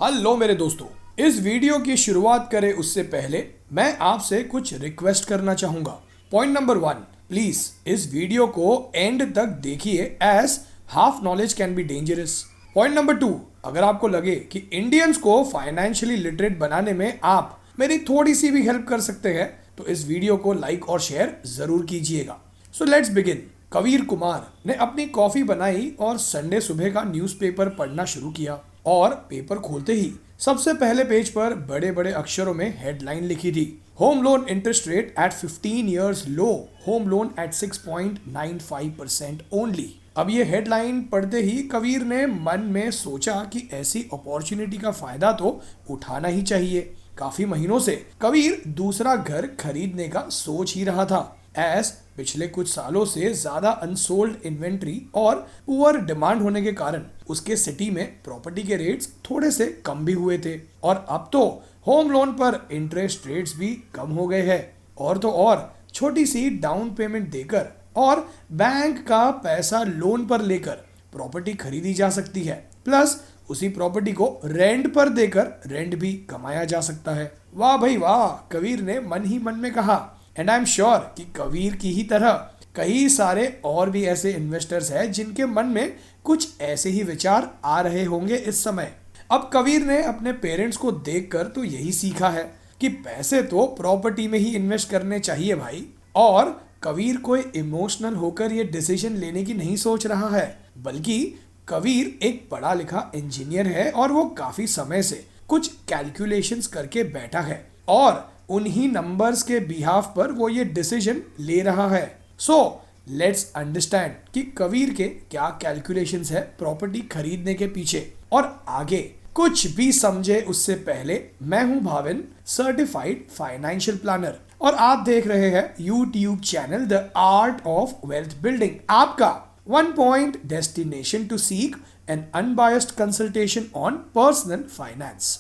Hello मेरे दोस्तों, इस वीडियो की शुरुआत करें उससे पहले मैं आपसे कुछ रिक्वेस्ट करना चाहूंगा। पॉइंट नंबर 1, प्लीज इस वीडियो को एंड तक देखिए as half knowledge can be dangerous. Point number 2, अगर आपको लगे कि इंडियंस को फाइनेंशियली लिटरेट बनाने में आप मेरी थोड़ी सी भी हेल्प कर सकते हैं तो इस वीडियो को लाइक और शेयर जरूर कीजिएगा। So let's begin. Kabir Kumar ने अपनी कॉफी बनाई और संडे सुबह का न्यूज़पेपर पढ़ना शुरू किया और पेपर खोलते ही सबसे पहले पेज पर बड़े बड़े अक्षरों में हेडलाइन लिखी थी, home loan interest rate at 15 years low, home loan at 6.95% only. अब ये हेडलाइन पढ़ते ही कबीर ने मन में सोचा कि ऐसी अपॉर्चुनिटी का फायदा तो उठाना ही चाहिए। काफी महीनों से कबीर दूसरा घर खरीदने का सोच ही रहा था, एस पिछले कुछ सालों से ज्यादा अनसोल्ड इन्वेंट्री और पुअर डिमांड होने के कारण उसके सिटी में प्रॉपर्टी के रेट्स थोड़े से कम भी हुए थे और अब तो होम लोन पर इंटरेस्ट रेट्स भी कम हो गए हैं। और तो और छोटी सी डाउन पेमेंट देकर और बैंक का पैसा लोन पर लेकर प्रॉपर्टी खरीदी जा सकती है, प्लस उसी प्रॉपर्टी को रेंट पर देकर रेंट भी कमाया जा सकता है। वाह भाई वाह, कबीर ने मन ही मन में कहा। एंड आई एम श्योर कि कबीर की ही तरह कई सारे और भी ऐसे इन्वेस्टर्स हैं जिनके मन में कुछ ऐसे ही विचार आ रहे होंगे इस समय। अब कबीर ने अपने पेरेंट्स को देखकर तो यही सीखा है कि पैसे तो प्रॉपर्टी में ही इन्वेस्ट करने चाहिए भाई। और कबीर कोई इमोशनल होकर ये डिसीजन लेने की नहीं सोच रहा है, बल्कि कबीर एक पढ़ा लिखा इंजीनियर है और वो काफी समय से कुछ कैलकुलेशंस करके बैठा है और उन्हीं नंबर्स के बिहाफ पर वो ये डिसीजन ले रहा है। सो लेट्स अंडरस्टैंड कि कबीर के क्या कैलकुलेशंस है प्रॉपर्टी खरीदने के पीछे। और आगे कुछ भी समझे उससे पहले, मैं हूं भाविन, सर्टिफाइड फाइनेंशियल प्लानर, और आप देख रहे हैं YouTube channel the art of wealth building, आपका one point destination to seek an unbiased consultation on personal finance.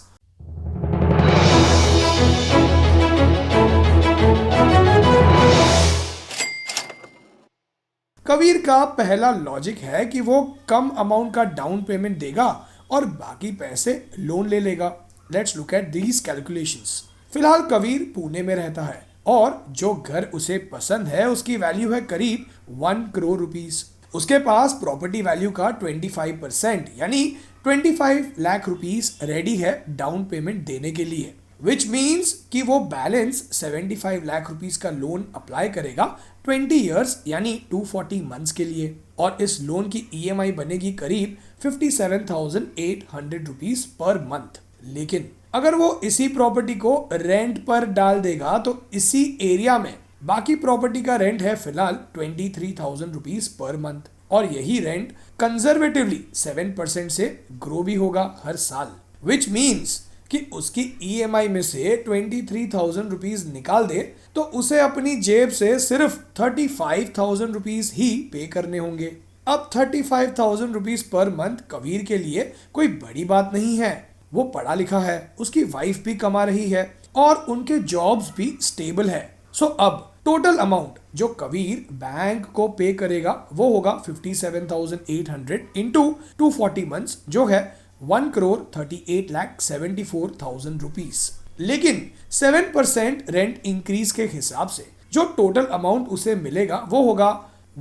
Kabir का पहला लॉजिक है कि वो कम अमाउंट का डाउन पेमेंट देगा और बाकी पैसे लोन ले लेगा। Let's look at these calculations. फिलहाल कबीर पुणे में रहता है और जो घर उसे पसंद है उसकी वैल्यू है करीब 1 करोड़ रुपीस। उसके पास प्रॉपर्टी वैल्यू का 25% यानी 25 लाख रुपीस रेडी है डाउन पेमेंट देने के लिए, विच मीन्स कि वो बैलेंस 75 लाख रुपीस का लोन अप्लाई करेगा 20 इयर्स यानी 240 मंथ्स के लिए। और इस लोन की ईएमआई बनेगी करीब 57,800 रुपीस पर मंथ। लेकिन अगर वो इसी प्रॉपर्टी को रेंट पर डाल देगा तो इसी एरिया में बाकी प्रॉपर्टी का रेंट है फिलहाल 23,000 रुपीस पर मंथ, और यही रेंट कंजर्वेटिवली 7% से ग्रो भी होगा हर साल, विच मीन्स कि उसकी ईएमआई में से 23,000 रुपीज निकाल दे तो उसे अपनी जेब से सिर्फ 35,000 रुपीज ही पे करने होंगे। अब 35,000 रुपीज पर मंथ कबीर के लिए कोई बड़ी बात नहीं है। वो पढ़ा लिखा है, उसकी वाइफ भी कमा रही है और उनके जॉब्स भी स्टेबल है। सो अब टोटल अमाउंट जो कबीर बैंक को पे करेगा वो होगा 57,800 इंटू 240 मंथ्स, जो है 1 करोड़ 38,74,000 रुपीस। लेकिन 7% रेंट इंक्रीज के हिसाब से जो टोटल अमाउंट उसे मिलेगा वो होगा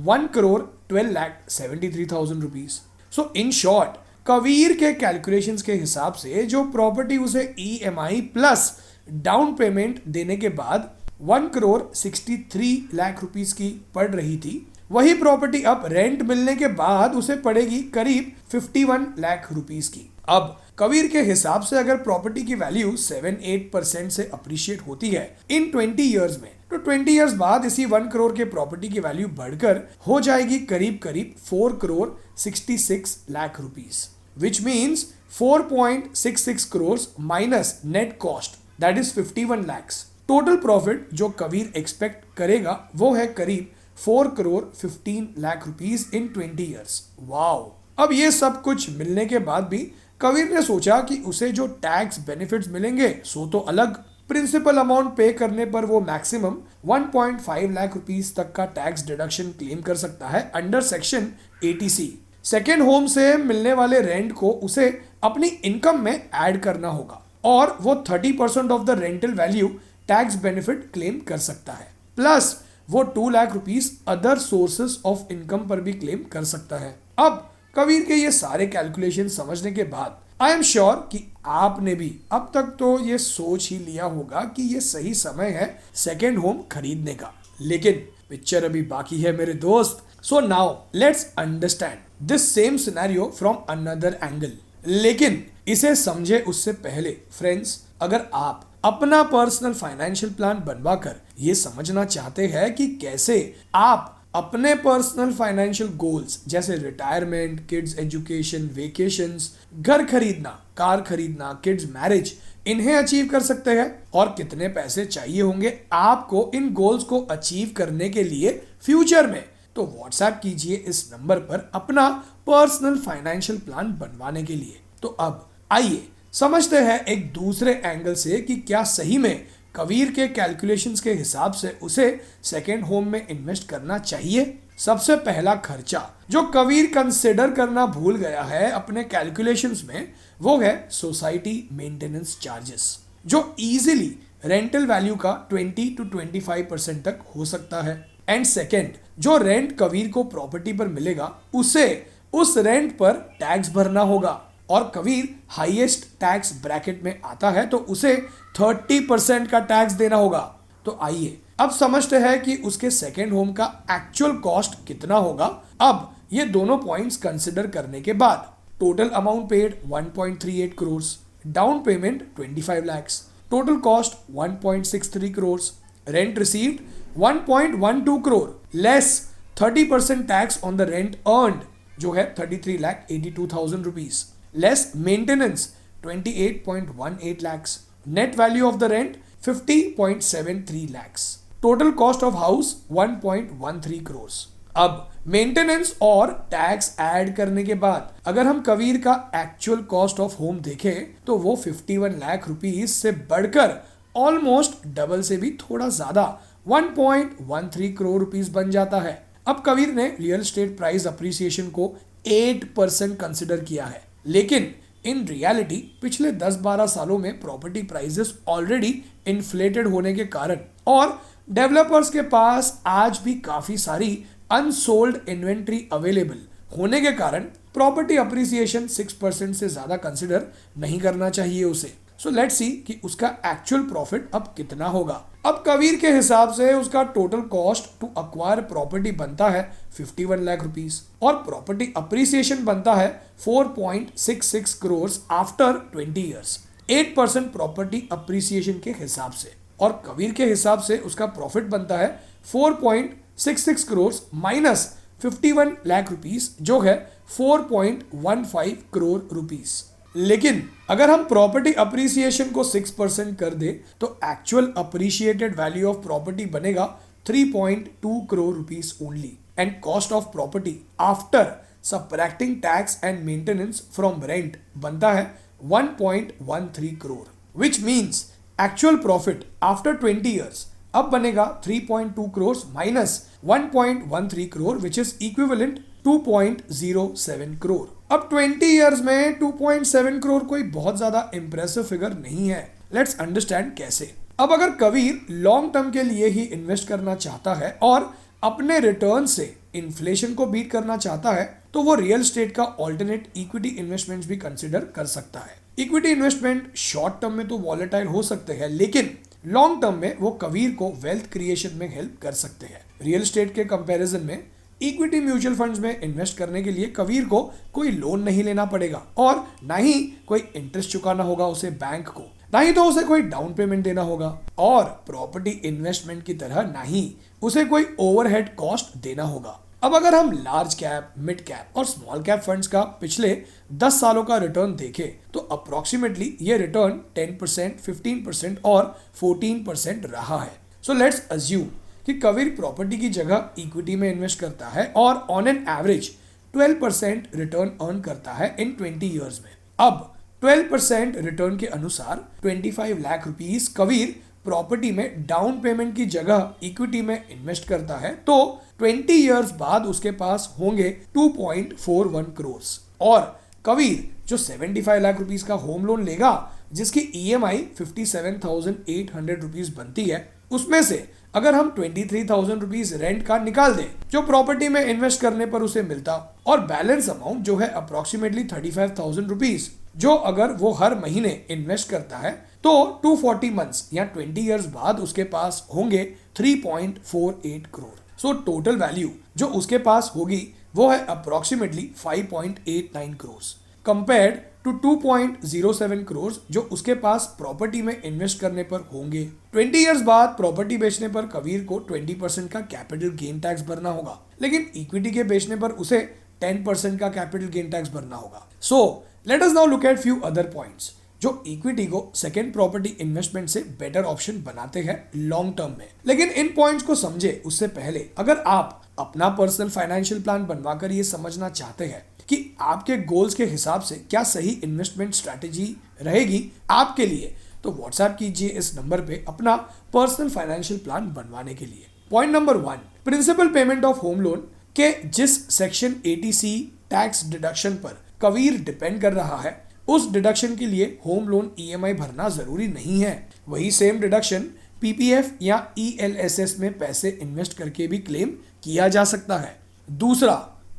1 crore 12,73,000 rupees. So in short, Kabir के कैलकुलेशंस के हिसाब से जो प्रॉपर्टी उसे ईएमआई प्लस डाउन पेमेंट देने के बाद 1 करोड़ 63 लाख रुपीस की पड़ रही थी, वही प्रॉपर्टी अब रेंट मिलने के बाद उसे पड़ेगी करीब 51 लाख रुपीस की। अब कबीर के हिसाब से अगर प्रॉपर्टी की वैल्यू 7-8% से अप्रिशिएट होती है इन 20 इयर्स में, तो 20 इयर्स बाद इसी 1 करोड़ के प्रॉपर्टी की वैल्यू बढ़कर हो जाएगी करीब करीब 4 crore 66 lakh rupees, which means 4.66 crore minus net cost, that is 51 lakhs. Total profit जो कबीर एक्सपेक्ट करेगा वो है करीब 4 crore 15 lakh rupees in 20 years. Wow. अब ये सब कुछ मिलने के बाद भी कबीर ने सोचा कि उसे जो टैक्स बेनिफिट्स मिलेंगे सो तो अलग। प्रिंसिपल अमाउंट पे करने पर वो मैक्सिमम 1.5 लाख रुपीस तक का टैक्स डिडक्शन क्लेम कर सकता है under section 80C। Second home से मिलने वाले रेंट को उसे अपनी इनकम में ऐड करना होगा और वो 30% of the rental value tax benefit claim कर सकता है। प्लस वो 2 lakh rupees other sources of income पर भी क्लेम कर सकता है। अब कबीर के ये सारे कैलकुलेशन समझने के बाद आई एम श्योर कि आपने भी अब तक तो ये सोच ही लिया होगा कि ये सही समय है सेकेंड होम खरीदने का। लेकिन पिक्चर अभी बाकी है मेरे दोस्त। So now let's understand this same scenario from another angle. लेकिन इसे समझे उससे पहले फ्रेंड्स, अगर आप अपना पर्सनल फाइनेंशियल प्लान बनवाकर ये समझना चाहते हैं कि कैसे आप अपने पर्सनल फाइनेंशियल गोल्स जैसे रिटायरमेंट, किड्स एजुकेशन, वेकेशंस, घर खरीदना, कार खरीदना, किड्स मैरिज, इन्हें अचीव कर सकते हैं और कितने पैसे चाहिए होंगे आपको इन गोल्स को अचीव करने के लिए फ्यूचर में, तो व्हाट्सएप कीजिए इस नंबर पर अपना पर्सनल फाइनेंशियल प्लान बनवाने के लिए। तो अब आइए समझते हैं एक दूसरे एंगल से कि क्या सही में कबीर के कैलकुलेशंस के हिसाब से उसे सेकेंड होम में इन्वेस्ट करना चाहिए। सबसे पहला खर्चा जो कबीर कंसिडर करना भूल गया है अपने कैलकुलेशंस में, वो है सोसाइटी मेंटेनेंस चार्जेस, जो इजीली रेंटल वैल्यू का 20 to 25% तक हो सकता है। एंड सेकेंड, जो रेंट कबीर को प्रॉपर्टी पर मिलेगा उसे उस रेंट पर टैक्स भरना होगा और कबीर हाईएस्ट टैक्स ब्रैकेट में आता है तो उसे 30% का टैक्स देना होगा। तो आइए अब समझते हैं कि उसके सेकेंड होम का एक्चुअल कॉस्ट कितना होगा। अब ये दोनों पॉइंट्स कंसिडर करने के बाद total amount paid 1.38 crore, down payment 25 lakhs, total cost 1.63 crore, rent received 1.12 crore, less 30% tax on the rent earned जो है 33,82,000 rupees, less maintenance 28.18 lakhs, net value of the rent 50.73 lakhs, total cost of house 1.13 crore. अब maintenance और tax add करने के बाद अगर हम कबीर का एक्चुअल कॉस्ट ऑफ होम देखें तो वो 51 लाख रुपीस से बढ़कर ऑलमोस्ट डबल से भी थोड़ा ज्यादा 1.13 करोड़ रुपीस बन जाता है। अब कबीर ने रियल एस्टेट प्राइस अप्रिसिएशन को 8% कंसिडर किया है, लेकिन इन रियलिटी पिछले 10-12 सालों में प्रॉपर्टी प्राइसेस ऑलरेडी इन्फ्लेटेड होने के कारण और डेवलपर्स के पास आज भी काफी सारी अनसोल्ड इन्वेंट्री अवेलेबल होने के कारण प्रॉपर्टी अप्रिसिएशन 6% से ज्यादा कंसिडर नहीं करना चाहिए उसे। सो लेट्स सी कि उसका एक्चुअल प्रॉफिट अब कितना होगा। अब कबीर के हिसाब से उसका total cost to acquire property बनता है 51 लाख रुपीस और प्रॉपर्टी अप्रिसिएशन बनता है 4.66 crore after 20 years, 8% property appreciation के हिसाब से। और कबीर के हिसाब से उसका प्रॉफिट बनता है 4.66 करोड़ माइनस 51 लाख रुपीस जो है 4.15 करोड़ रुपीस। लेकिन अगर हम प्रॉपर्टी अप्रिसिएशन को 6% कर दे तो actual appreciated value of property बनेगा 3.2 crore rupees only and cost of property after subtracting tax and maintenance from rent बनता है 1.13 crore which means actual profit after 20 years अब बनेगा 3.2 crore minus 1.13 crore which is equivalent 2.07 crore. अब 20 इयर्स में 2.7 करोड़ कोई बहुत ज्यादा इंप्रेसिव फिगर नहीं है। लेट्स अंडरस्टैंड कैसे। अब अगर कबीर लॉन्ग टर्म के लिए ही इन्वेस्ट करना चाहता है और अपने रिटर्न से इन्फ्लेशन को बीट करना चाहता है तो वो रियल एस्टेट का ऑल्टरनेट इक्विटी इन्वेस्टमेंट्स भी कंसिडर कर सकता है। इक्विटी इन्वेस्टमेंट शॉर्ट टर्म में तो वॉलेटाइल हो सकते हैं लेकिन लॉन्ग टर्म में वो कबीर को वेल्थ क्रिएशन में हेल्प कर सकते हैं। रियल एस्टेट के कंपैरिजन में इक्विटी म्यूचुअल फंड्स में इन्वेस्ट करने के लिए कबीर को कोई लोन नहीं लेना पड़ेगा और ना ही कोई इंटरेस्ट चुकाना होगा उसे बैंक को, ना ही तो उसे कोई डाउन पेमेंट देना होगा और प्रॉपर्टी इन्वेस्टमेंट की तरह ना ही उसे कोई ओवरहेड कॉस्ट देना होगा। अब अगर हम लार्ज कैप, मिड कैप और स्मॉल कैप फंड्स का पिछले 10 सालों का रिटर्न देखें तो अप्रोक्सीमेटली ये रिटर्न 10%, 15% और 14% रहा है। सो लेट्स अज्यूम कि कबीर प्रॉपर्टी की जगह इक्विटी में इन्वेस्ट करता है और on an average 12% return earn करता है इन 20 इयर्स में। अब 12% रिटर्न के अनुसार 25 लाख रुपीस कबीर प्रॉपर्टी में डाउन पेमेंट की जगह इक्विटी में इन्वेस्ट करता है तो 20 इयर्स बाद उसके पास होंगे 2.41 करोड़ और कबीर जो 75 लाख रुपीस का होम लोन लेगा, जिसकी EMI 57,800 रुपीस बनती है, उसमें से अगर हम 23,000 रुपीस रेंट का निकाल दें जो प्रॉपर्टी में इन्वेस्ट करने पर उसे मिलता, और बैलेंस अमाउंट जो है अप्रोक्सीमेटली 35,000 रुपीस जो अगर वो हर महीने इन्वेस्ट करता है, तो 240 मंथ्स या 20 इयर्स बाद उसके पास होंगे 3.48 करोड़। सो टोटल वैल्यू जो उसके पास होगी वो है approximately 5.89 crore compared to 2.07 crore जो उसके पास प्रॉपर्टी में इन्वेस्ट करने पर होंगे। 20 इयर्स बाद प्रॉपर्टी बेचने पर कबीर को 20% का कैपिटल गेन टैक्स भरना होगा, लेकिन इक्विटी के बेचने पर उसे 10% का कैपिटल गेन टैक्स भरना होगा। So let us now look at few other points जो इक्विटी को सेकेंड प्रॉपर्टी इन्वेस्टमेंट से बेटर ऑप्शन बनाते हैं लॉन्ग टर्म में। लेकिन इन पॉइंट्स को समझे उससे पहले अगर आप अपना पर्सनल फाइनेंशियल प्लान बनवाकर ये समझना चाहते हैं कि आपके गोल्स के हिसाब से क्या सही इन्वेस्टमेंट स्ट्रैटेजी रहेगी आपके लिए, तो व्हाट्सएप कीजिए इस नंबर पे अपना पर्सनल फाइनेंशियल प्लान बनवाने के लिए। Point number 1, principal payment of home loan के जिस सेक्शन 80C टैक्स डिडक्शन पर कबीर डिपेंड कर रहा है, उस डिडक्शन के लिए होम लोन EMI भरना जरूरी नहीं है। वही सेम डिडक्शन PPF या ELSS में पैसे इन्वेस्ट करके भी क्लेम किया जा सकता है। दूसरा,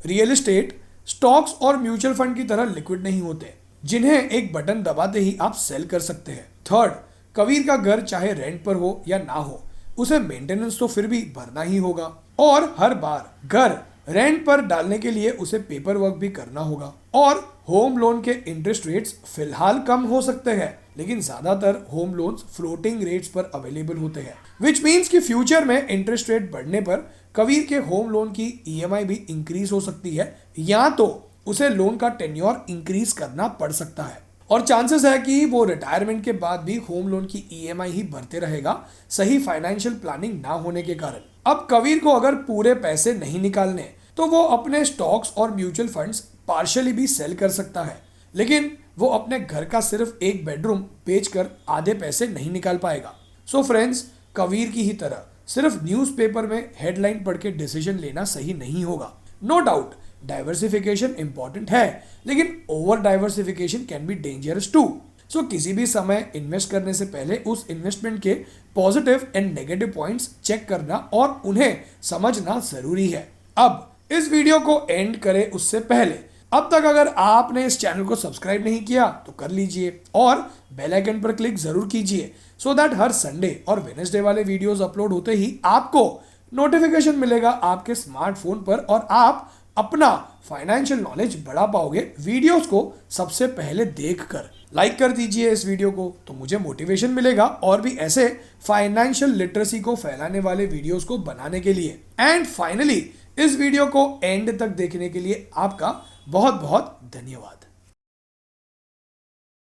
रियल एस्टेट, स्टॉक्स और म्यूचुअल फंड की तरह लिक्विड नहीं होते जिन्हें एक बटन दबाते ही आप सेल कर सकते हैं। थर्ड, कबीर का घर चाहे रेंट पर हो या ना हो, उसे मेंटेनेंस तो फिर भी भरना ही होगा, और हर बार घर रेंट पर डालने के लिए उसे पेपर वर्क भी करना होगा। और होम लोन के इंटरेस्ट रेट्स फिलहाल कम हो सकते हैं, लेकिन ज्यादातर होम लोन्स फ्लोटिंग रेट्स पर अवेलेबल होते हैं, विच मीन्स कि फ्यूचर में इंटरेस्ट रेट बढ़ने पर कबीर के होम लोन की EMI भी इंक्रीज हो सकती है, या तो उसे लोन का टेन्योर इंक्रीज करना पड़ सकता है, और चांसेस है कि वो रिटायरमेंट के बाद भी होम लोन की EMI ही भरते रहेगा, सही फाइनेंशियल प्लानिंग ना होने के कारण। अब कबीर को अगर पूरे पैसे नहीं निकालने तो वो अपने स्टॉक्स और म्यूचुअल फंड्स पार्शियली भी सेल कर सकता है, लेकिन वो अपने घर का सिर्फ एक बेडरूम बेचकर आधे पैसे नहीं निकाल पाएगा। सो फ्रेंड्स, कबीर की ही तरह सिर्फ न्यूज़पेपर में हेडलाइन पढ़ के डिसीजन लेना सही नहीं होगा। नो डाउट डाइवर्सिफिकेशन इंपॉर्टेंट है, लेकिन over diversification can be dangerous too. So किसी भी समय इन्वेस्ट करने से पहले उस इन्वेस्टमेंट के positive and negative points check करना और उन्हें समझना जरूरी है। अब इस वीडियो को एंड करें उससे पहले अब तक अगर आपने इस चैनल को सब्सक्राइब नहीं किया तो कर लीजिए और बेल आइकन पर क्लिक जरूर कीजिए, सो दैट हर संडे और वेडनेसडे वाले वीडियोस अपलोड होते ही आपको नोटिफिकेशन मिलेगा आपके स्मार्टफोन पर, और आप अपना फाइनेंशियल नॉलेज बढ़ा पाओगे वीडियोस को सबसे पहले देखकर। लाइक कर दीजिए इस वीडियो को तो मुझे मोटिवेशन मिलेगा और भी ऐसे फाइनेंशियल लिटरेसी को फैलाने वाले वीडियोस को बनाने के लिए। एंड फाइनली इस वीडियो को एंड तक देखने के लिए आपका बहुत बहुत धन्यवाद।